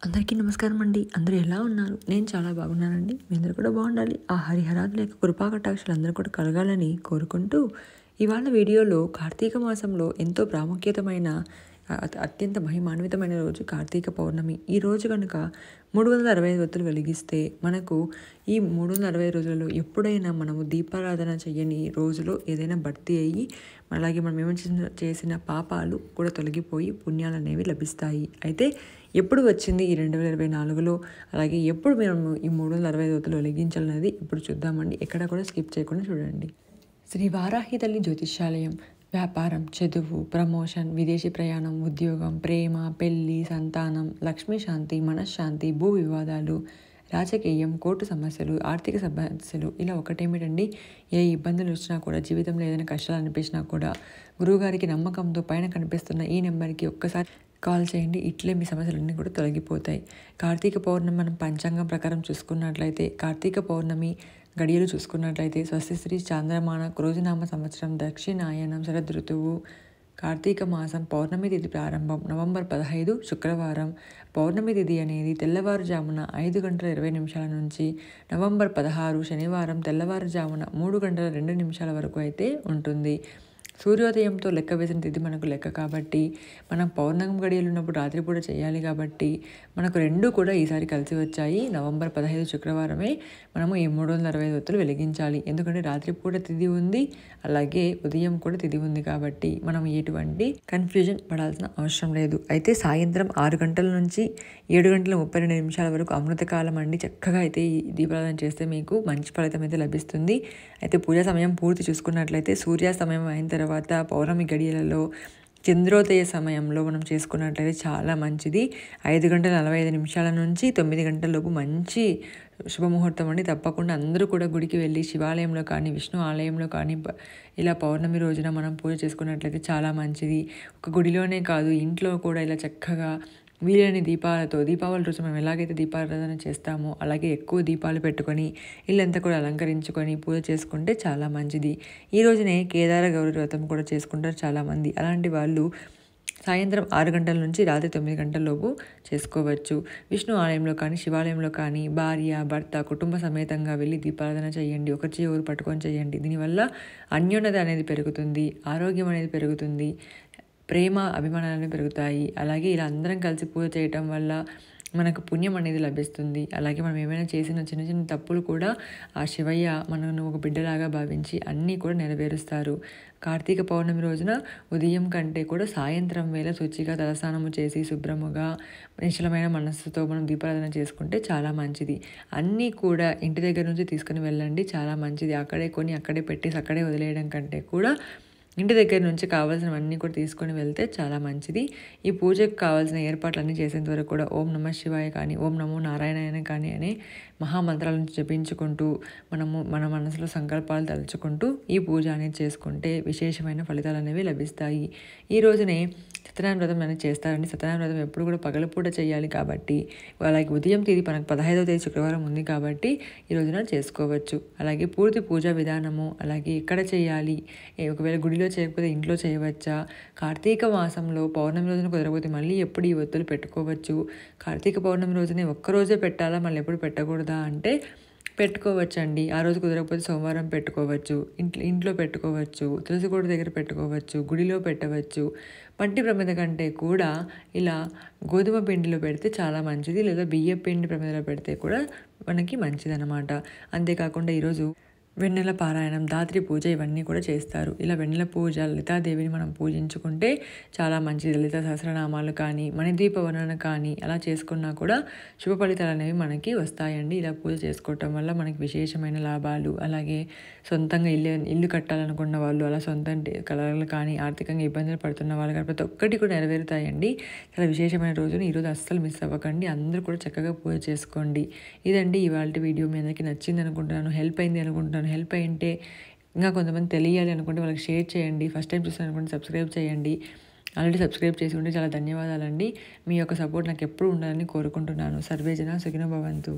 అందరికీ నమస్కారం అండి. అందరూ ఎలా ఉన్నారు? నేను చాలా బాగున్నానండి. మీ అందరూ కూడా బాగుండాలి. ఆ హరిహరాదుల యొక్క కృపా కటాక్షాలు అందరూ కూడా కలగాలని కోరుకుంటూ, ఇవాళ వీడియోలో కార్తీక మాసంలో ఎంతో ప్రాముఖ్యతమైన అత్యంత మహిమాన్వితమైన రోజు కార్తీక పౌర్ణమి. ఈ రోజు కనుక 365 ఒత్తులు వెలిగిస్తే మనకు ఈ 365 రోజులలో ఎప్పుడైనా మనము దీపారాధన చేయని రోజులో ఏదైనా భర్తీ అయ్యి, అలాగే మనం ఏమైనా చేసిన పాపాలు కూడా తొలగిపోయి పుణ్యాలు అనేవి లభిస్తాయి. అయితే ఎప్పుడు వచ్చింది ఈ 2024లో, అలాగే ఎప్పుడు మేము ఈ 365 ఒత్తులు వెలిగించాలనేది ఇప్పుడు చూద్దామండి. ఎక్కడ కూడా స్కిప్ చేయకుండా చూడండి. శ్రీ వారాహి తల్లి జ్యోతిష్యాలయం. వ్యాపారం, చదువు, ప్రమోషన్, విదేశీ ప్రయాణం, ఉద్యోగం, ప్రేమ, పెళ్లి, సంతానం, లక్ష్మీ శాంతి, మనశ్శాంతి, భూ వివాదాలు, రాజకీయం, కోర్టు సమస్యలు, ఆర్థిక సమస్యలు, ఇలా ఒకటేమిటండి, ఏ ఇబ్బందులు వచ్చినా కూడా, జీవితంలో ఏదైనా కష్టాలు అనిపించినా కూడా గురువుగారికి నమ్మకంతో పైన కనిపిస్తున్న ఈ నెంబర్కి ఒక్కసారి కాల్ చేయండి. ఇట్లే మీ సమస్యలన్నీ కూడా తొలగిపోతాయి. కార్తీక పౌర్ణమి మనం పంచాంగం ప్రకారం చూసుకున్నట్లయితే, కార్తీక పౌర్ణమి గడియలు చూసుకున్నట్లయితే స్వస్తిశ్రీ చాంద్రమాన క్రోజనామ సంవత్సరం దక్షిణాయనం శరద్ ఋతువు కార్తీక మాసం పౌర్ణమి తిథి ప్రారంభం నవంబర్ 15 శుక్రవారం. పౌర్ణమి తిథి అనేది తెల్లవారుజామున 5:20 నుంచి నవంబర్ 16 శనివారం తెల్లవారుజామున 3:02 వరకు అయితే ఉంటుంది. సూర్యోదయంతో లెక్క వేసిన తిథి మనకు లెక్క కాబట్టి, మనం పౌర్ణమి గడియలు ఉన్నప్పుడు రాత్రిపూట చేయాలి కాబట్టి మనకు రెండు కూడా ఈసారి కలిసి వచ్చాయి. నవంబర్ 15 శుక్రవారమే మనము ఈ 365 ఒత్తులు వెలిగించాలి. ఎందుకంటే రాత్రిపూట తిథి ఉంది, అలాగే ఉదయం కూడా తిథి ఉంది కాబట్టి మనం ఎటువంటి కన్ఫ్యూజన్ పడాల్సిన అవసరం లేదు. అయితే సాయంత్రం 6 గంటల నుంచి 7:32 వరకు అమృతకాలం అండి. చక్కగా అయితే ఈ దీపారాధన చేస్తే మీకు మంచి ఫలితం అయితే లభిస్తుంది. అయితే పూజా సమయం పూర్తి చూసుకున్నట్లయితే సూర్యాస్తమయం అయిన తర్వాత పౌర్ణమి గడియలలో చంద్రోదయ సమయంలో మనం చేసుకున్నట్లయితే చాలా మంచిది. 5:45 నుంచి 9 గంటలలోపు మంచి శుభముహూర్తం అండి. తప్పకుండా అందరూ కూడా గుడికి వెళ్ళి శివాలయంలో కానీ విష్ణు ఆలయంలో కానీ ఇలా పౌర్ణమి రోజున మనం పూజ చేసుకున్నట్లయితే చాలా మంచిది. ఒక గుడిలోనే కాదు, ఇంట్లో కూడా ఇలా చక్కగా వీలైన దీపావళి రోజు మనం ఎలాగైతే దీపారాధన చేస్తామో అలాగే ఎక్కువ దీపాలు పెట్టుకొని ఇల్లంతా కూడా అలంకరించుకొని పూజ చేసుకుంటే చాలా మంచిది. ఈ రోజునే కేదార గౌరీ వ్రతం కూడా చేసుకుంటారు చాలామంది. అలాంటి వాళ్ళు సాయంత్రం 6 గంటల నుంచి రాత్రి 9 గంటలలోపు చేసుకోవచ్చు. విష్ణు ఆలయంలో కానీ శివాలయంలో కానీ భార్య, భర్త, కుటుంబ సమేతంగా వెళ్ళి దీపారాధన చేయండి. ఒక చెయ్యి పట్టుకొని చేయండి. దీనివల్ల అన్యోన్యత అనేది పెరుగుతుంది, ఆరోగ్యం అనేది పెరుగుతుంది, ప్రేమ అభిమానాలు పెరుగుతాయి. అలాగే ఇలా అందరం కలిసి పూజ చేయటం వల్ల మనకు పుణ్యం అనేది లభిస్తుంది. అలాగే మనం ఏమైనా చేసిన చిన్న చిన్న తప్పులు కూడా ఆ శివయ్య మనను ఒక బిడ్డలాగా భావించి అన్నీ కూడా నెరవేరుస్తారు. కార్తీక పౌర్ణమి రోజున ఉదయం కంటే కూడా సాయంత్రం వేళ శుచిగా తలస్నానము చేసి శుభ్రముగా నిశ్చలమైన మనస్సుతో మనం దీపారాధన చేసుకుంటే చాలా మంచిది. అన్నీ కూడా ఇంటి దగ్గర నుంచి తీసుకుని వెళ్ళండి, చాలా మంచిది. అక్కడే కొని అక్కడే పెట్టేసి అక్కడే వదిలేయడం కంటే కూడా ఇంటి దగ్గర నుంచి కావాల్సినవన్నీ కూడా తీసుకొని వెళ్తే చాలా మంచిది. ఈ పూజకు కావాల్సిన ఏర్పాట్లన్నీ చేసేంత వరకు కూడా ఓం నమః శివాయ కానీ ఓం నమో నారాయణాయ కానీ అనే మహామంత్రాలను జపించుకుంటూ మనము మన మనసులో సంకల్పాలు తలుచుకుంటూ ఈ పూజ అనేది చేసుకుంటే విశేషమైన ఫలితాలు అనేవి లభిస్తాయి. ఈ రోజునే సత్యనారాయణ వ్రతం అనేది చేస్తారండి. సత్యనారాయణ వ్రతం ఎప్పుడు కూడా పగలపూట చేయాలి కాబట్టి, అలాగే ఉదయం తేదీ మనకు 15వ తేదీ శుక్రవారం ఉంది కాబట్టి ఈ రోజున చేసుకోవచ్చు. అలాగే పూర్తి పూజా విధానము, అలాగే ఎక్కడ చేయాలి, ఒకవేళ గుడిలో చేయకపోతే ఇంట్లో చేయవచ్చా, కార్తీక మాసంలో పౌర్ణమి రోజున కుదరకపోతే మళ్ళీ ఎప్పుడు ఈ ఒత్తులు పెట్టుకోవచ్చు, కార్తీక పౌర్ణమి రోజునే ఒక్కరోజే పెట్టాలా మళ్ళీ ఎప్పుడు పెట్టకూడదా అంటే పెట్టుకోవచ్చండి. ఆ రోజు కుదరకపోతే సోమవారం పెట్టుకోవచ్చు, ఇంట్లో పెట్టుకోవచ్చు, తులసి కోట దగ్గర పెట్టుకోవచ్చు, గుడిలో పెట్టవచ్చు. మట్టి ప్రమిద కంటే కూడా ఇలా గోధుమ పిండిలో పెడితే చాలా మంచిది, లేదా బియ్యం పిండి ప్రమిదలో పెడితే కూడా మనకి మంచిది అన్నమాట. అంతేకాకుండా ఈరోజు వెన్నెల పారాయణం, ధాత్రి పూజ ఇవన్నీ కూడా చేస్తారు. ఇలా వెన్నెల పూజ, లలితాదేవిని మనం పూజించుకుంటే చాలా మంచిది. లలిత సహస్రనామాలు కానీ మణిదీప వర్ణన కానీ అలా చేసుకున్నా కూడా శుభ ఫలితాలు అనేవి మనకి వస్తాయండి. ఇలా పూజ చేసుకోవటం వల్ల మనకి విశేషమైన లాభాలు, అలాగే సొంతంగా ఇల్లు కట్టాలనుకున్న వాళ్ళు, అలా సొంత కళలు కానీ ఆర్థికంగా ఇబ్బందులు పడుతున్న వాళ్ళు కానీ ప్రతి ఒక్కటి కూడా నెరవేరుతాయండి. చాలా విశేషమైన రోజుని ఈరోజు అస్సలు మిస్ అవ్వకండి. అందరూ కూడా చక్కగా పూజ చేసుకోండి. ఇదండి ఇవాళ వీడియో. మీ అందరికీ నచ్చింది అనుకుంటున్నాను, హెల్ప్ అయింది అనుకుంటున్నాను. హెల్ప్ అయింటే ఇంకా కొంతమంది తెలియాలి అనుకుంటే వాళ్ళకి షేర్ చేయండి. ఫస్ట్ టైం చూస్తాను అనుకుంటే సబ్స్క్రైబ్ చేయండి. ఆల్రెడీ సబ్స్క్రైబ్ చేసి ఉంటే చాలా ధన్యవాదాలండి. మీ యొక్క సపోర్ట్ నాకు ఎప్పుడు ఉండాలని కోరుకుంటున్నాను. సర్వేజన సుఖినో భవంతు.